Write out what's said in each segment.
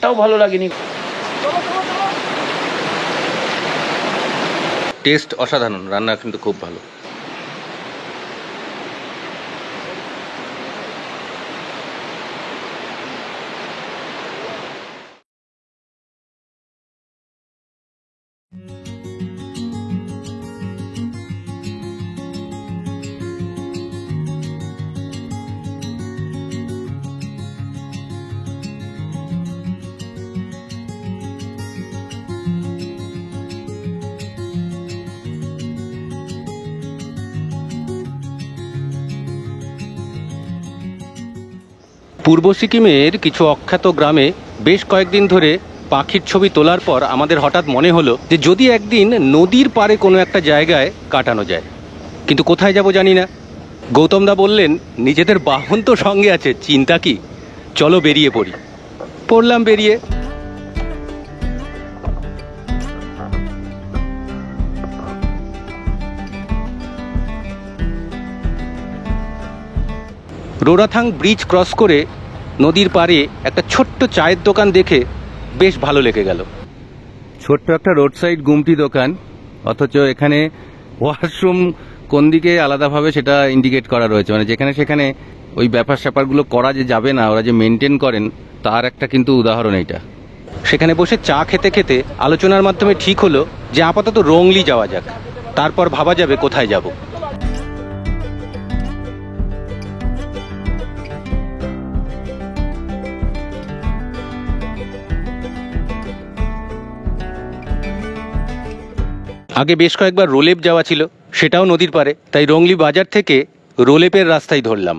খাবারটাও ভালো লাগেনি। টেস্ট অসাধারণ, রান্না কিন্তু খুব ভালো। পূর্ব সিকিমের কিছু অখ্যাত গ্রামে বেশ কয়েকদিন ধরে পাখির ছবি তোলার পর আমাদের হঠাৎ মনে হলো যে যদি একদিন নদীর পাড়ে কোনো একটা জায়গায় কাটানো যায়, কিন্তু কোথায় যাব জানি না। গৌতমদা বললেন নিজেদের বাহন তো সঙ্গে আছে, চিন্তা কি, চলো বেরিয়ে পড়ি। পড়লাম বেরিয়ে। রোরাথাং ব্রিজ ক্রস করে নদীর পাড়ে একটা ছোট্ট চায়ের দোকান দেখে বেশ ভালো লেগে গেল। ছোট্ট একটা রোড সাইড গুমটি দোকান, অথচ এখানে ওয়াশরুম কোন দিকে আলাদাভাবে সেটা ইন্ডিকেট করা রয়েছে, মানে যেখানে সেখানে ওই ব্যাপার স্যাপারগুলো করা যে যাবে না, ওরা যে মেনটেন করেন তার একটা কিন্তু উদাহরণ এইটা। সেখানে বসে চা খেতে খেতে আলোচনার মাধ্যমে ঠিক হলো যে আপাতত রংলি যাওয়া যাক, তারপর ভাবা যাবে কোথায় যাব। আগে বেশ কয়েকবার রোলেপ যাওয়া ছিল, সেটাও নদীর পাড়ে, তাই রংলি বাজার থেকে রোলেপের রাস্তায় ধরলাম।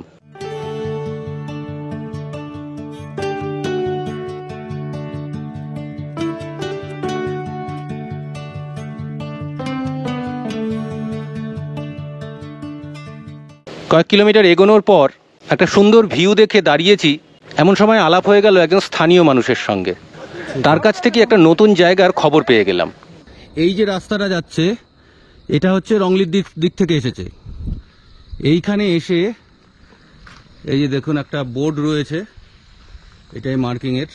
কয়েক কিলোমিটার এগোনোর পর একটা সুন্দর ভিউ দেখে দাঁড়িয়েছি, এমন সময় আলাপ হয়ে গেল একজন স্থানীয় মানুষের সঙ্গে। তার কাছ থেকে একটা নতুন জায়গার খবর পেয়ে গেলাম। এই যে রাস্তাটা যাচ্ছে এটা হচ্ছে রংলির দিক থেকে এসেছে। এইখানে এসে এই যে দেখুন একটা বোর্ড রয়েছে, এটাই মার্কিংয়ের,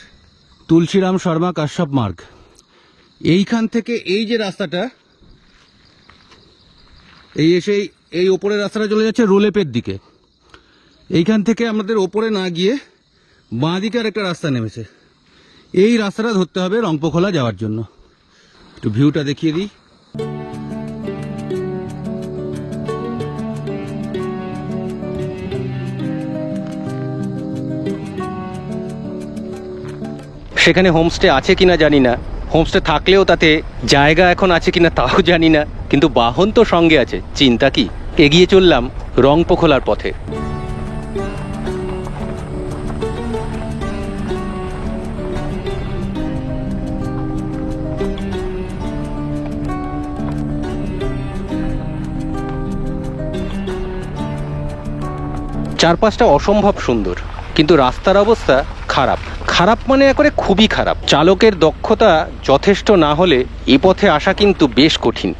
তুলসীরাম শর্মা কাশ্যপ মার্গ। এইখান থেকে এই যে রাস্তাটা এই এসে এই ওপরের রাস্তাটা চলে যাচ্ছে রোলেপের দিকে। এইখান থেকে আমাদের ওপরে না গিয়ে বাঁ দিকে আর একটা রাস্তা নেমেছে, এই রাস্তাটা ধরতে হবে রংপোখলা যাওয়ার জন্য। একটু ভিউটা দেখিয়ে দিই। সেখানে হোমস্টে আছে কিনা জানি না, হোমস্টে থাকলেও তাতে জায়গা এখন আছে কিনা তাও জানি না, কিন্তু বাহন তো সঙ্গে আছে, চিন্তা কি। এগিয়ে চললাম রংপোখলার পথে। চারপাশটা অসম্ভব সুন্দর, কিন্তু রাস্তার অবস্থা খারাপ। খারাপ মানে একেবারে খুবই খারাপ। চালকের দক্ষতা যথেষ্ট না হলে এ পথে আসা কিন্তু বেশ কঠিন।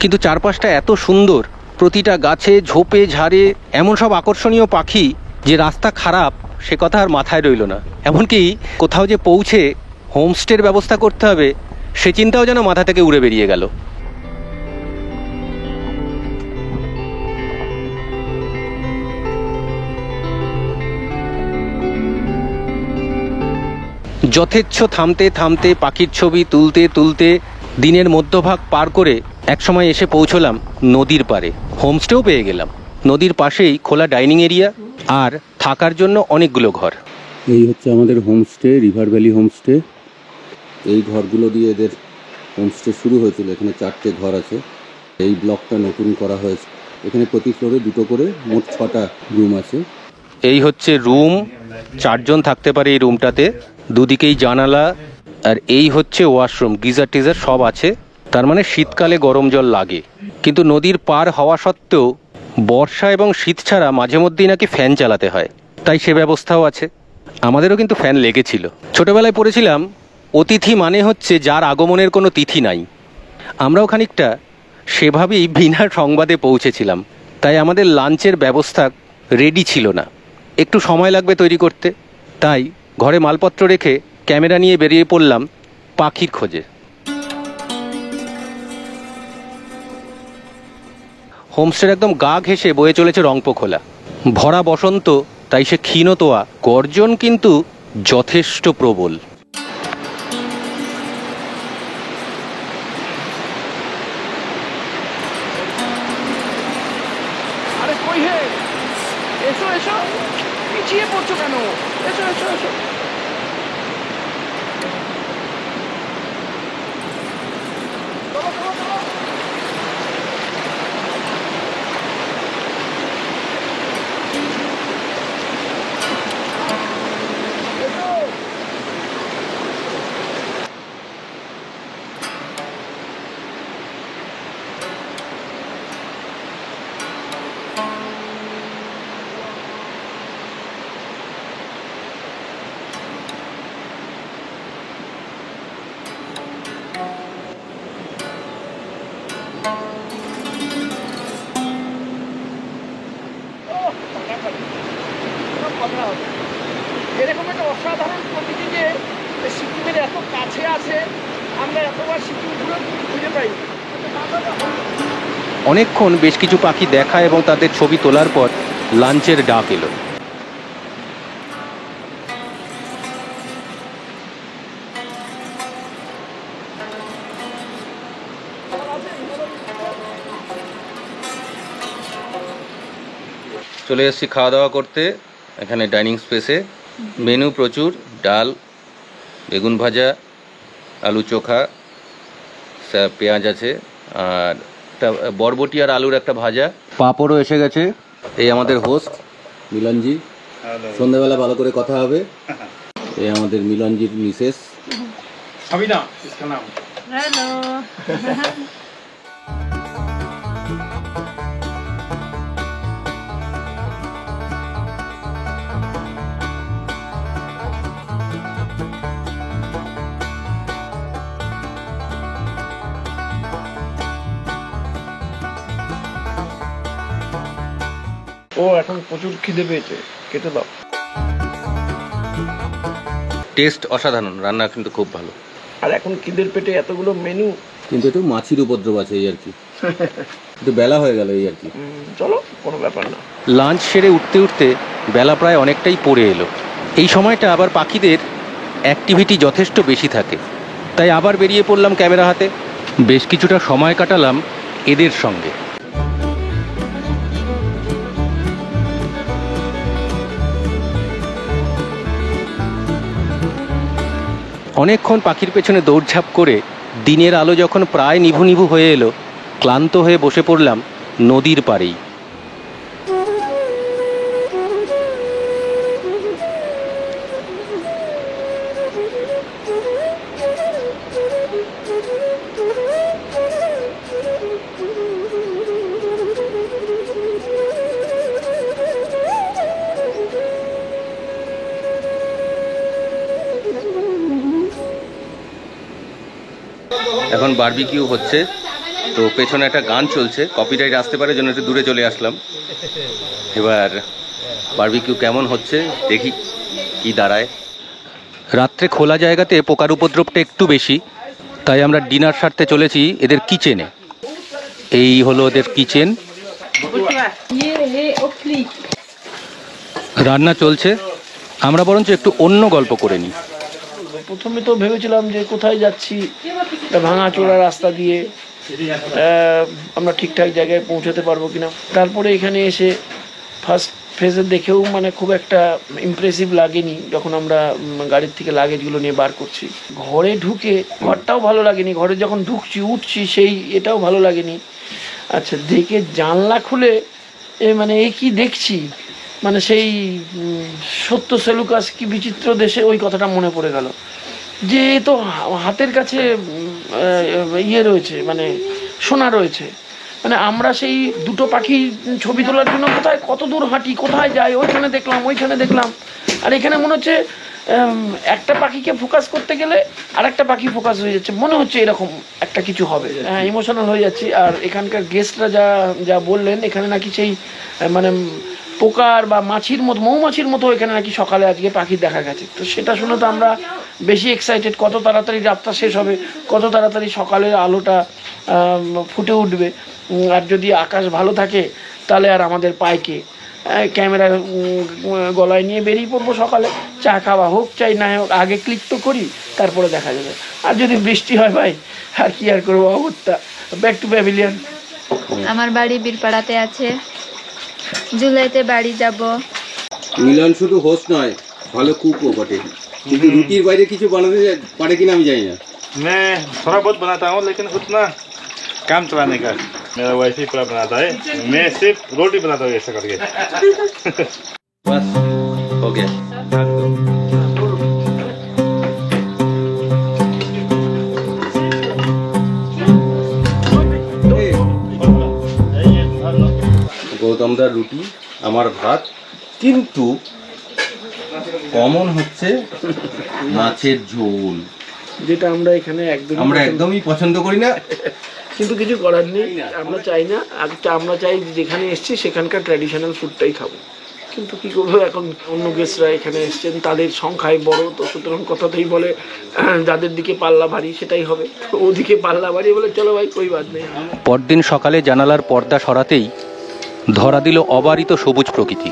কিন্তু চারপাশটা এত সুন্দর, প্রতিটা গাছে ঝোপে ঝাড়ে এমন সব আকর্ষণীয় পাখি যে রাস্তা খারাপ সে কথা আর মাথায় রইল না। এমনকি কোথাও যে পৌঁছে হোমস্টের ব্যবস্থা করতে হবে সে চিন্তাও যেন মাথা থেকে উড়ে বেরিয়ে গেল। যথেচ্ছ থামতে থামতে পাখির ছবি তুলতে তুলতে দিনের মধ্যভাগ পার করে একসময় এসে পৌঁছলাম নদীর পাড়ে। হোমস্টেও পেয়ে গেলাম। নদীর পাশেই খোলা ডাইনিং এরিয়া আর থাকার জন্য অনেকগুলো ঘর। এই হচ্ছে আমাদের হোমস্টে, রিভার ভ্যালি হোমস্টে। এই ঘরগুলো দিয়ে এদের হোমস্টে শুরু হয়েছিল। এখানে 4টে ঘর আছে। এই ব্লকটা নতুন করা হয়েছে। এখানে প্রতি ফ্লোরে 2টো করে, মোট 6টা রুম আছে। এই হচ্ছে রুম, 4 জন থাকতে পারে এই রুমটাতে, দুদিকেই জানালা। আর এই হচ্ছে ওয়াশরুম, গিজার টিজার সব আছে। তার মানে শীতকালে গরম জল লাগে, কিন্তু নদীর পার হওয়া সত্ত্বেও বর্ষা এবং শীত ছাড়া মাঝে মধ্যেই নাকি ফ্যান চালাতে হয়, তাই সে ব্যবস্থাও আছে। আমাদেরও কিন্তু ফ্যান লেগেছিল। ছোটবেলায় পড়েছিলাম অতিথি মানে হচ্ছে যার আগমনের কোনো তিথি নাই। আমরাও খানিকটা সেভাবেই বিনা সংবাদে পৌঁছেছিলাম, তাই আমাদের লাঞ্চের ব্যবস্থা রেডি ছিল না, একটু সময় লাগবে তৈরি করতে। তাই ঘরে মালপত্র রেখে ক্যামেরা নিয়ে বেরিয়ে পড়লাম পাখির খোঁজে। হোমস্টের একদম গা ঘেঁষে বয়ে চলেছে রংপোখোলা, ভরা বসন্ত, তাই সে ক্ষীণতোয়া, গর্জন কিন্তু যথেষ্ট প্রবল। আরে কই হে, এসো এসো, পিছিয়ে পড়ছো কেন? এসো এসো এসো। এরকম একটা অসাধারণ প্রকৃতি যে সিকিমের এত কাছে আছে, আমরা এতবার সিকিম ঘুরে খুঁজে পাই। অনেকক্ষণ বেশ কিছু পাখি দেখা এবং তাদের ছবি তোলার পর লাঞ্চের ডাক এলো। চলে এসেছি খাওয়া দাওয়া করতে এখানে ডাইনিং স্পেসে। মেনু প্রচুর, ডাল, বেগুন ভাজা, আলু চোখা, পেঁয়াজ আছে, আর একটা বরবটি আর আলুর একটা ভাজা, পাঁপড়ও এসে গেছে। এই আমাদের হোস্ট মিলনজি, সন্ধ্যাবেলা ভালো করে কথা হবে। এই আমাদের মিলনজির মিসেস সাবিনা, इसका नाम। हेलो। ও এখন প্রচুর খিদে পেয়েছে, খেতে দাও। টেস্ট অসাধারণ, রান্না কিন্তু খুব ভালো। আর এখন খিদের পেটে এতগুলো মেনু, কিন্তু একটু মাছির উপদ্রব আছে এই আর কি, একটু বেলা হয়ে গেল এই আর কি। চলো কোনো ব্যাপার না। লাঞ্চ সেরে উঠতে উঠতে বেলা প্রায় অনেকটাই পড়ে এলো। এই সময়টা আবার পাখিদের অ্যাক্টিভিটি যথেষ্ট বেশি থাকে, তাই আবার বেরিয়ে পড়লাম ক্যামেরা হাতে। বেশ কিছুটা সময় কাটালাম এদের সঙ্গে। অনেকক্ষণ পাখির পেছনে দৌড়ঝাঁপ করে দিনের আলো যখন প্রায় নিভু নিভু হয়ে এলো, ক্লান্ত হয়ে বসে পড়লাম নদীর পাড়েই। এখন বারবিকিউ হচ্ছে, তো পেছনে একটা গান চলছে, কপিরাইট আসতে পারে, জন্য একটু দূরে চলে আসলাম। এবার বারবিকিউ কেমন হচ্ছে দেখি কি দাঁড়ায়। রাত্রে খোলা জায়গাতে পোকার উপদ্রবটা একটু বেশি, তাই আমরা ডিনার সারতে চলেছি এদের কিচেনে। এই হলো ওদের কিচেন, রান্না চলছে। আমরা বরঞ্চ একটু অন্য গল্প করে নিই। প্রথমে তো ভেবেছিলাম যে কোথায় যাচ্ছি, ভাঙাচোরা রাস্তা দিয়ে আমরা ঠিকঠাক জায়গায় পৌঁছাতে পারবো কিনা। তারপরে এখানে এসে ফার্স্ট ফেজে দেখেও মানে খুব একটা ইমপ্রেসিভ লাগেনি। যখন আমরা গাড়ির থেকে লাগেজগুলো নিয়ে বার করছি, ঘরে ঢুকে ঘরটাও ভালো লাগেনি, ঘরে যখন ঢুকছি উঠছি সেই এটাও ভালো লাগেনি। আচ্ছা, দেখে জানলা খুলে মানে এই কি দেখছি, মানে সেই সত্য সেলুকাস কি বিচিত্র দেশে, ওই কথাটা মনে পড়ে গেল যে এ তো হাতের কাছে ইয়ে রয়েছে, মানে সোনা রয়েছে। মানে আমরা সেই দুটো পাখি ছবি তোলার জন্য কোথায় কত দূর হাঁটি, কোথায় যাই, ওইখানে দেখলাম ওইখানে দেখলাম। আর এখানে মনে হচ্ছে একটা পাখিকে ফোকাস করতে গেলে আর একটা পাখি ফোকাস হয়ে যাচ্ছে, মনে হচ্ছে এরকম একটা কিছু হবে। হ্যাঁ, ইমোশনাল হয়ে যাচ্ছি। আর এখানকার গেস্টরা যা যা বললেন, এখানে নাকি সেই মানে পোকার বা মাছির মতো, মৌমাছির মতো এখানে নাকি সকালে আজকে পাখি দেখা গেছে। তো সেটা শুনে তো আমরা বেশি এক্সাইটেড, কত তাড়াতাড়ি রাতটা শেষ হবে, কত তাড়াতাড়ি সকালের আলোটা ফুটে উঠবে। আর যদি আকাশ ভালো থাকে তাহলে আর আমাদের পায়কে ক্যামেরা গলায় নিয়ে বেরিয়ে পড়বো সকালে, চা খাওয়া হোক চাই না হোক, আগে ক্লিক তো করি, তারপরে দেখা যাবে। আর যদি বৃষ্টি হয় ভাই, আর কি আর করবো, অবস্থা ব্যাক টু প্যাভিলিয়ন। আমার বাড়ি বীরপাড়াতে আছে, জুলাইতে বাড়ি যাব। মিলন শুধু হোস্ট নয়, ভালো কুকও বটে, কিন্তু রুটির বাইরে কিছু বানাতে পারে কিনা আমি জানি না। मैं थोड़ा बहुत बनाता हूँ, लेकिन उतना काम चलाने का मेरा वैसे ही पूरा बनाता है। मैं सिर्फ रोटी बनाता हूँ ऐसा करके। बस हो गया। গৌতমদার রুটি, আমার ভাত, কিন্তু কমন হচ্ছে মাছের ঝোল, যেটা আমরা এখানে একদমই পছন্দ করি না, কিন্তু কিছু করার নেই। আমরা চাই না, আমরা চাই যেখানে এসছি সেখানকার ট্র্যাডিশনাল ফুডটাই খাবো। কিন্তু কি করবো, এখন অন্য গেস্টরা এখানে এসছেন, তাদের সংখ্যায় বড়, তো সুতরাং কথাতেই বলে যাদের দিকে পাল্লা ভারী সেটাই হবে। ওদিকে পাল্লা ভারী বলে চলো ভাই, কই বাদ নেই। পরদিন সকালে জানালার পর্দা সরাতেই ধরা দিল অবারিত সবুজ প্রকৃতি।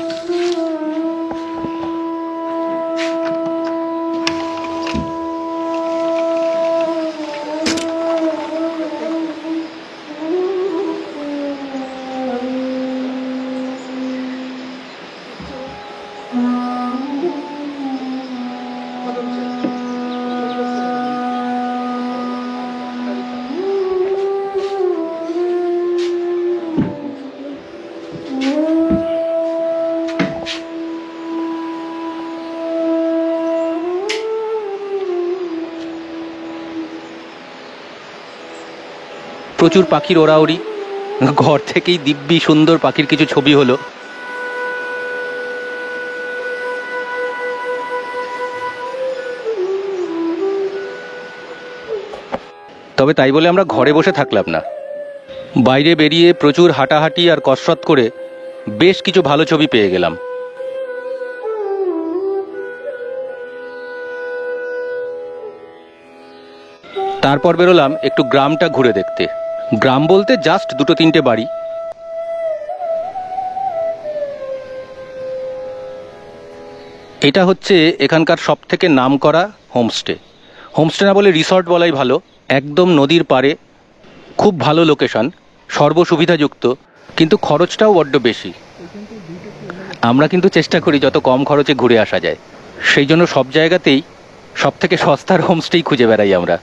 প্রচুর পাখির ওড়াউড়ি, ঘর থেকেই দিব্যি সুন্দর পাখির কিছু ছবি হলো। তবে তাই বলে আমরা ঘরে বসে থাকলাম না, বাইরে বেরিয়ে প্রচুর হাঁটাহাঁটি আর কসরত করে বেশ কিছু ভালো ছবি পেয়ে গেলাম। তারপর বেরোলাম একটু গ্রামটা ঘুরে দেখতে। গ্রাম বলতে জাস্ট 2-3টে বাড়ি। এটা হচ্ছে এখানকার সব থেকে নামকরা হোমস্টে। হোমস্টে না বলে রিসর্ট বলাই ভালো। একদম নদীর পাড়ে, খুব ভালো লোকেশন, সর্বসুবিধাযুক্ত, কিন্তু খরচটাও বড্ড বেশি। আমরা কিন্তু চেষ্টা করি যত কম খরচে ঘুরে আসা যায়, সেই জন্য সব জায়গাতেই সব থেকে সস্তার হোমস্টেই খুঁজে বেড়াই আমরা।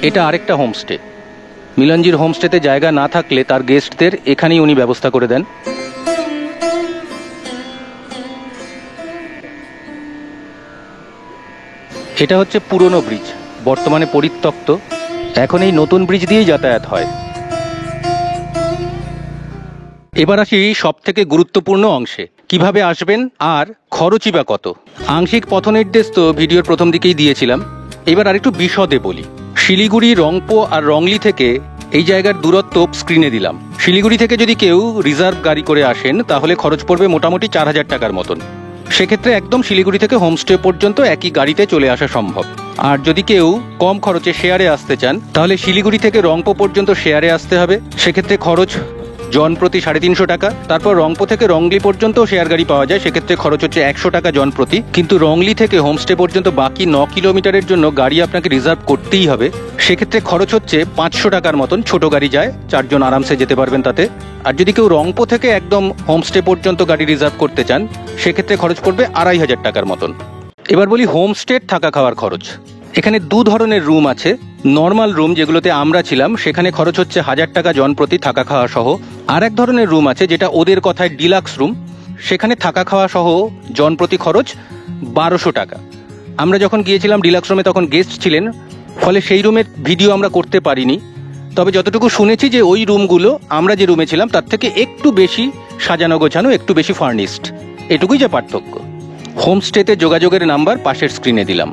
এটা আরেকটা হোমস্টে। মিলনজির হোমস্টেতে জায়গা না থাকলে তার গেস্টদের এখানেই উনি ব্যবস্থা করে দেন। এটা হচ্ছে পুরনো ব্রিজ, বর্তমানে পরিত্যক্ত। এখন এই নতুন ব্রিজ দিয়েই যাতায়াত হয়। এবার আসি সব থেকে গুরুত্বপূর্ণ অংশে, কিভাবে আসবেন আর খরচই বা কত। আংশিক পথনির্দেশ তো ভিডিওর প্রথম দিকেই দিয়েছিলাম, এবার আরেকটু বিশদে বলি। শিলিগুড়ি, রংপো আর রংলি থেকে এই জায়গার দূরত্ব স্ক্রিনে দিলাম। শিলিগুড়ি থেকে যদি কেউ রিজার্ভ গাড়ি করে আসেন তাহলে খরচ পড়বে মোটামুটি 4000 টাকার মতন। সেক্ষেত্রে একদম শিলিগুড়ি থেকে হোমস্টে পর্যন্ত একই গাড়িতে চলে আসা সম্ভব। আর যদি কেউ কম খরচে শেয়ারে আসতে চান তাহলে শিলিগুড়ি থেকে রংপো পর্যন্ত শেয়ারে আসতে হবে। সেক্ষেত্রে খরচ জন প্রতি 350 টাকা। তারপর রংপো থেকে রংলি পর্যন্ত শেয়ার গাড়ি পাওয়া যায়, সেক্ষেত্রে খরচ হচ্ছে 100 টাকা জন প্রতি। কিন্তু রংলি থেকে হোমস্টে পর্যন্ত বাকি 9 কিলোমিটারের জন্য গাড়ি আপনাকে রিজার্ভ করতেই হবে, সেক্ষেত্রে খরচ হচ্ছে 500 টাকার মতন। ছোট গাড়ি যায়, 4 জন আরামসে যেতে পারবেন তাতে। আর যদি কেউ রংপো থেকে একদম হোমস্টে পর্যন্ত গাড়ি রিজার্ভ করতে চান, সেক্ষেত্রে খরচ পড়বে 2500 টাকার মতন। এবার বলি হোমস্টে থাকা খাওয়ার খরচ। এখানে 2 ধরনের রুম আছে। নর্মাল রুম যেগুলোতে আমরা ছিলাম, সেখানে খরচ হচ্ছে 1000 টাকা জন প্রতি থাকা খাওয়া সহ। আর এক ধরনের রুম আছে যেটা ওদের কথায় ডিলাক্স রুম, সেখানে থাকা খাওয়া সহ জন প্রতি খরচ 1200 টাকা। আমরা যখন গিয়েছিলাম ডিলাক্স রুমে তখন গেস্ট ছিলেন, ফলে সেই রুমের ভিডিও আমরা করতে পারিনি। তবে যতটুকু শুনেছি যে ওই রুমগুলো আমরা যে রুমে ছিলাম তার থেকে একটু বেশি সাজানো গোছানো, একটু বেশি ফার্নিশড, এটুকুই যা পার্থক্য। হোমস্টেতে যোগাযোগের নাম্বার পাশের স্ক্রিনে দিলাম।